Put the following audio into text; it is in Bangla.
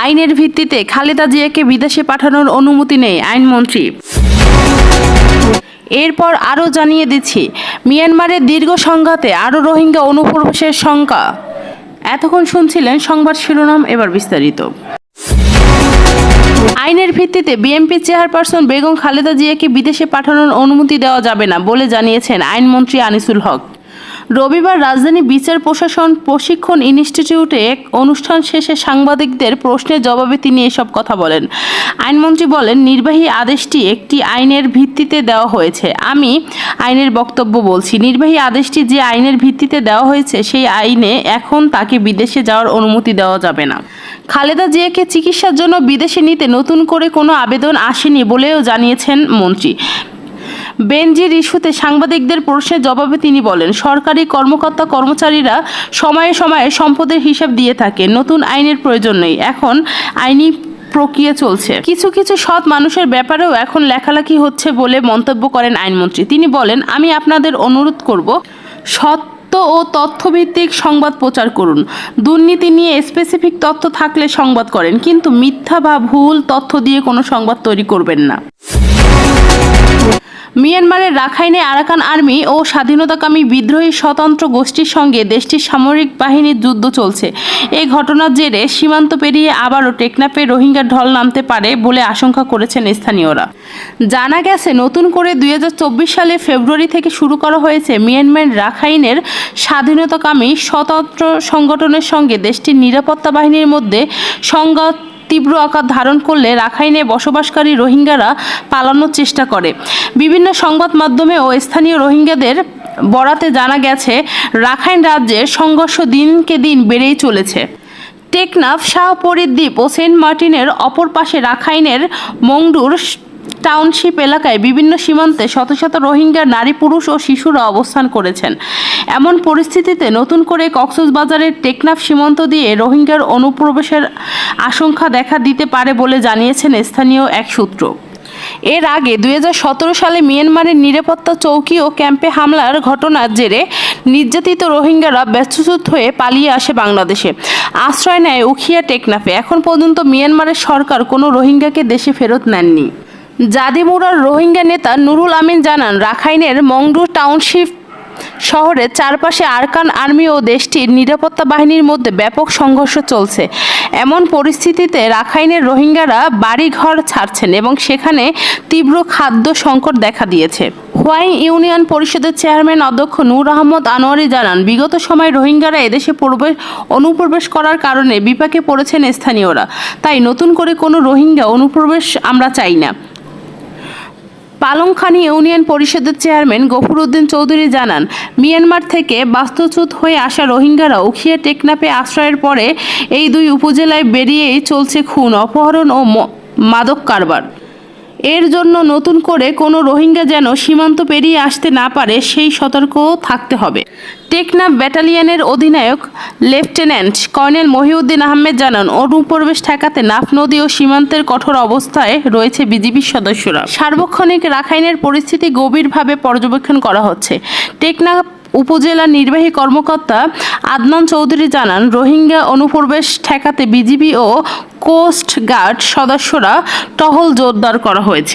আইনের ভিত্তিতে খালেদা জিয়াকে বিদেশে পাঠানোর অনুমতি নেই আইনমন্ত্রী। এরপর আরও জানিয়ে দিচ্ছি, মিয়ানমারের দীর্ঘ সংঘাতে আরও রোহিঙ্গা অনুপ্রবেশের শঙ্কা। এতক্ষণ শুনছিলেন সংবাদ শিরোনাম, এবার বিস্তারিত। আইনের ভিত্তিতে বিএনপি চেয়ারপারসন বেগম খালেদা জিয়াকে বিদেশে পাঠানোর অনুমতি দেওয়া যাবে না বলে জানিয়েছেন আইনমন্ত্রী আনিসুল হক। রবিবার রাজধানী বিচার প্রশাসন প্রশিক্ষণ ইনস্টিটিউটে এক অনুষ্ঠান শেষে সাংবাদিকদের প্রশ্নের জবাবে তিনি এসব কথা বলেন। আইনমন্ত্রী বলেন, নির্বাহী আদেশটি একটি আইনের ভিত্তিতে দেওয়া হয়েছে। আমি আইনের বক্তব্য বলছি। নির্বাহী আদেশটি যে আইনের ভিত্তিতে দেওয়া হয়েছে সেই আইনে এখন তাকে বিদেশে যাওয়ার অনুমতি দেওয়া যাবে না। খালেদা জিয়াকে চিকিৎসার জন্য বিদেশে নিতে নতুন করে কোনো আবেদন আসেনি বলেও জানিয়েছেন মন্ত্রী। বেনজির ইস্যুতে সাংবাদিকদের প্রশ্নের জবাবে তিনি বলেন, সরকারি কর্মকর্তা কর্মচারীরা সময়ে সময়ে সম্পদের হিসাব দিয়ে থাকে। নতুন আইনের প্রয়োজন নেই, এখন আইনি প্রক্রিয়া চলছে। কিছু কিছু সৎ মানুষের ব্যাপারেও এখন লেখালেখি হচ্ছে বলে মন্তব্য করেন আইনমন্ত্রী। তিনি বলেন, আমি আপনাদের অনুরোধ করব, সত্য ও তথ্যভিত্তিক সংবাদ প্রচার করুন। দুর্নীতি নিয়ে স্পেসিফিক তথ্য থাকলে সংবাদ করেন, কিন্তু মিথ্যা বা ভুল তথ্য দিয়ে কোনো সংবাদ তৈরি করবেন না। মিয়ানমারের রাখাইনে আরাকান আর্মি ও স্বাধীনতাকামী বিদ্রোহী স্বতন্ত্র গোষ্ঠীর সঙ্গে দেশটির সামরিক বাহিনীর যুদ্ধ চলছে। এই ঘটনার জেরে সীমান্ত পেরিয়ে আবারও টেকনাফে রোহিঙ্গার ঢল নামতে পারে বলে আশঙ্কা করেছেন স্থানীয়রা। জানা গেছে, নতুন করে 2024 সালে ফেব্রুয়ারি থেকে শুরু করা হয়েছে মিয়ানমার রাখাইনের স্বাধীনতাকামী স্বতন্ত্র সংগঠনের সঙ্গে দেশটির নিরাপত্তা বাহিনীর মধ্যে সংঘাত তীব্র আকার ধারণ করলে রাখাইনে বসবাসকারী রোহিঙ্গারা পালানোর চেষ্টা করে। বিভিন্ন সংবাদ মাধ্যমে ও স্থানীয় রোহিঙ্গাদের বরাতে জানা গেছে, রাখাইন রাজ্যে সংঘর্ষ দিনকে দিন বেড়েই চলেছে। টেকনাফ, শাহপরীদ্বীপ ও সেন্ট মার্টিনের অপর পাশে রাখাইনের মংডুর টাউনশিপ এলাকায় বিভিন্ন সীমান্তে শত শত রোহিঙ্গা নারী, পুরুষ ও শিশুরা অবস্থান করেছেন। এমন পরিস্থিতিতে নতুন করে কক্সবাজারের টেকনাফ সীমান্ত দিয়ে রোহিঙ্গার অনুপ্রবেশের আশঙ্কা দেখা দিতে পারে বলে জানিয়েছেন স্থানীয় এক সূত্র। এর আগে 2017 সালে মিয়ানমারের নিরাপত্তা চৌকি ও ক্যাম্পে হামলার ঘটনার জেরে নির্যাতিত রোহিঙ্গারা ব্যস্তচ্যুত হয়ে পালিয়ে আসে বাংলাদেশে। আশ্রয় নেয় উখিয়া টেকনাফে। এখন পর্যন্ত মিয়ানমারের সরকার কোনো রোহিঙ্গাকে দেশে ফেরত নেননি। জাদিমুরার রোহিঙ্গা নেতা নুরুল আমিন জানান, রাখাইনের মংডু টাউনশিপ শহরের চারপাশে আরাকান আর্মি ও দেশটির নিরাপত্তা বাহিনীর মধ্যে ব্যাপক সংঘর্ষ চলছে। এমন পরিস্থিতিতে রাখাইনের রোহিঙ্গারা বাড়িঘর ছাড়ছেন এবং সেখানে তীব্র খাদ্য সংকট দেখা দিয়েছে। হোয়াইং ইউনিয়ন পরিষদের চেয়ারম্যান অধ্যক্ষ নূর আহমদ আনোয়ারি জানান, বিগত সময়ে রোহিঙ্গারা এদেশে অনুপ্রবেশ করার কারণে বিপাকে পড়েছেন স্থানীয়রা। তাই নতুন করে কোনো রোহিঙ্গা অনুপ্রবেশ আমরা চাই না। পালংখানি ইউনিয়ন পরিষদের চেয়ারম্যান গফুরউদ্দিন চৌধুরী জানান, মিয়ানমার থেকে বাস্তুচ্যুত হয়ে আসা রোহিঙ্গারা উখিয়া টেকনাফে আশ্রয়ের পরে এই দুই উপজেলায় বেরিয়েই চলছে খুন, অপহরণ ও মাদক কারবার। এর জন্য নতুন করে কোনো রোহিঙ্গা যেন সীমান্ত পেরিয়ে আসতে না পারে সেই সতর্কও থাকতে হবে। টেকনাফ ব্যাটালিয়নের অধিনায়ক লেফটেন্যান্ট কর্নেল মহিউদ্দিন আহমেদ জানান, অনুপ্রবেশ ঠেকাতে নাফ নদী ও সীমান্তের কঠোর অবস্থায় রয়েছে বিজিবির সদস্যরা। সার্বক্ষণিক রাখাইনের পরিস্থিতি গভীরভাবে পর্যবেক্ষণ করা হচ্ছে। টেকনাফ উপজেলা নির্বাহী কর্মকর্তা আদনান চৌধুরী জানান, রোহিঙ্গা অনুপ্রবেশ ঠেকাতে বিজিবি ও কোস্ট গার্ড সদস্যরা টহল জোরদার করা হয়েছে।